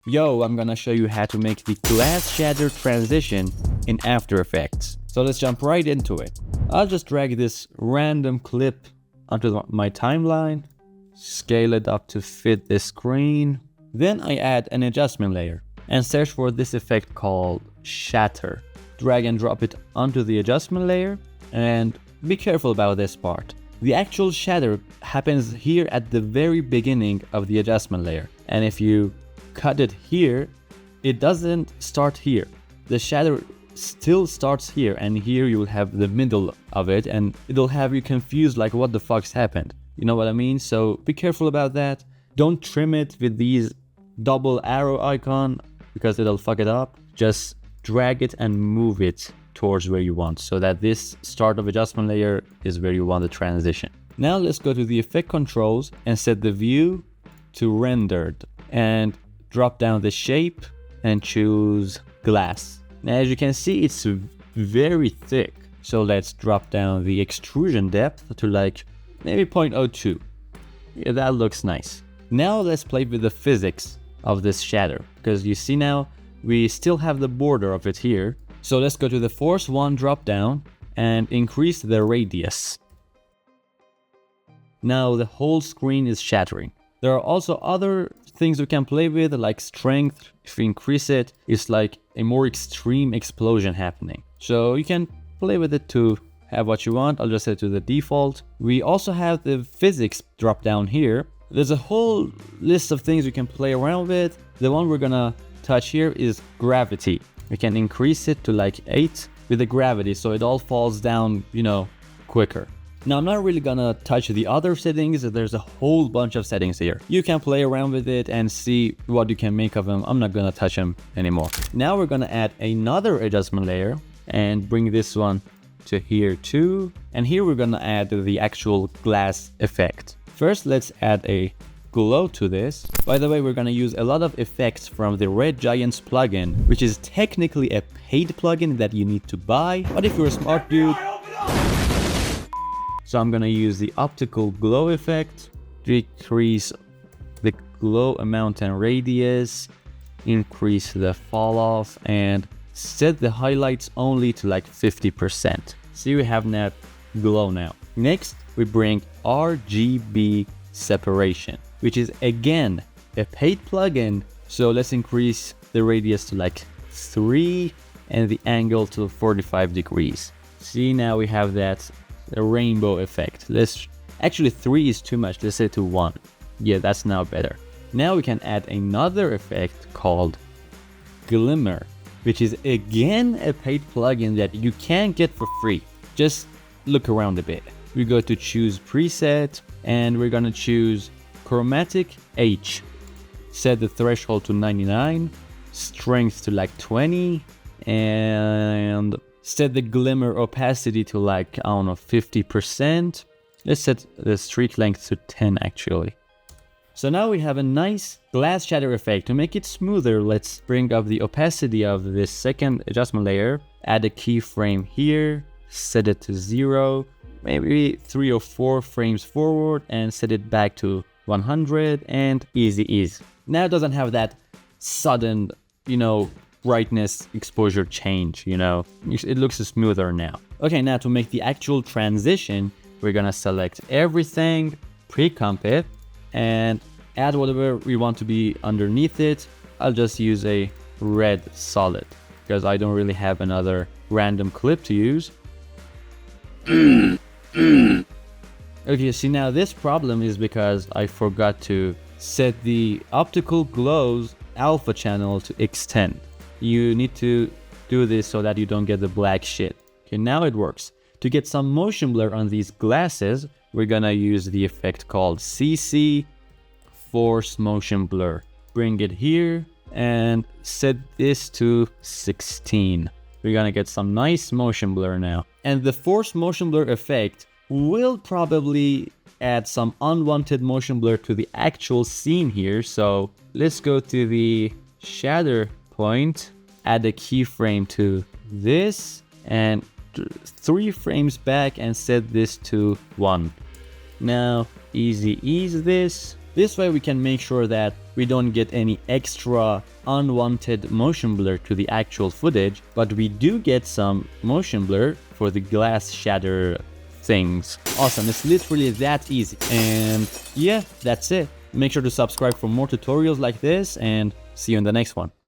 Yo, I'm gonna show you how to make the glass shatter transition in After Effects. So let's jump right into it. I'll just drag this random clip onto my timeline, scale it up to fit this screen. Then I add an adjustment layer and search for this effect called Shatter. Drag and drop it onto the adjustment layer, and be careful about this part. The actual shatter happens here at the very beginning of the adjustment layer, and if you cut it here, it doesn't start here. The shatter still starts here, and here you will have the middle of it, and it'll have you confused like what the fuck's happened. You know what I mean? So be careful about that. Don't trim it with these double arrow icon because it'll fuck it up. Just drag it and move it towards where you want, so that this start of adjustment layer is where you want the transition. Now let's go to the effect controls and set the view to rendered, and drop down the shape and choose glass. Now as you can see, it's very thick, so let's drop down the extrusion depth to like maybe 0.02. Yeah, that looks nice. Now let's play with the physics of this shatter, because you see now we still have the border of it here. So let's go to the force 1 drop down and increase the radius. Now the whole screen is shattering. There are also other things we can play with, like strength. If we increase it, it's like a more extreme explosion happening. So you can play with it to have what you want. I'll just set it to the default. We also have the physics drop down here. There's a whole list of things you can play around with. The one we're gonna touch here is gravity. We can increase it to like 8 with the gravity, so it all falls down, you know, quicker. Now I'm not really gonna touch the other settings. There's a whole bunch of settings here. You can play around with it and see what you can make of them. I'm not gonna touch them anymore. Now we're gonna add another adjustment layer and bring this one to here too. And here we're gonna add the actual glass effect. First, let's add a glow to this. By the way, we're gonna use a lot of effects from the Red Giants plugin, which is technically a paid plugin that you need to buy. But if you're a smart dude, so I'm gonna use the optical glow effect, decrease the glow amount and radius, increase the fall off, and set the highlights only to like 50%. See, we have that glow now. Next, we bring RGB separation, which is again a paid plugin. So let's increase the radius to like 3 and the angle to 45 degrees. See, now we have that rainbow effect. Let's actually 3 is too much. Let's set it to 1. Yeah, that's now better. Now we can add another effect called glimmer, which is again a paid plugin that you can get for free. Just look around a bit. We go to choose preset, and we're gonna choose chromatic H. Set the threshold to 99, strength to like 20, and set the glimmer opacity to like, I don't know, 50%. Let's set the streak length to 10 actually. So now we have a nice glass shatter effect. To make it smoother, let's bring up the opacity of this second adjustment layer, add a keyframe here, set it to 0, maybe 3 or 4 frames forward, and set it back to 100, and easy. Now it doesn't have that sudden, you know, brightness exposure change, you know. It looks smoother now. Okay, now to make the actual transition, we're gonna select everything, pre-comp it, and add whatever we want to be underneath it. I'll just use a red solid because I don't really have another random clip to use. Okay, see, now this problem is because I forgot to set the optical glows alpha channel to extend. You need to do this so that you don't get the black shit. Okay, now it works. To get some motion blur on these glasses, we're gonna use the effect called CC Force Motion Blur. Bring it here and set this to 16. We're gonna get some nice motion blur now. And the force motion blur effect will probably add some unwanted motion blur to the actual scene here. So let's go to the shatter point, add a keyframe to this, and 3 frames back and set this to 1. Now easy ease this. This way we can make sure that we don't get any extra unwanted motion blur to the actual footage, but we do get some motion blur for the glass shatter things. Awesome, it's literally that easy. And yeah, that's it. Make sure to subscribe for more tutorials like this, and see you in the next one.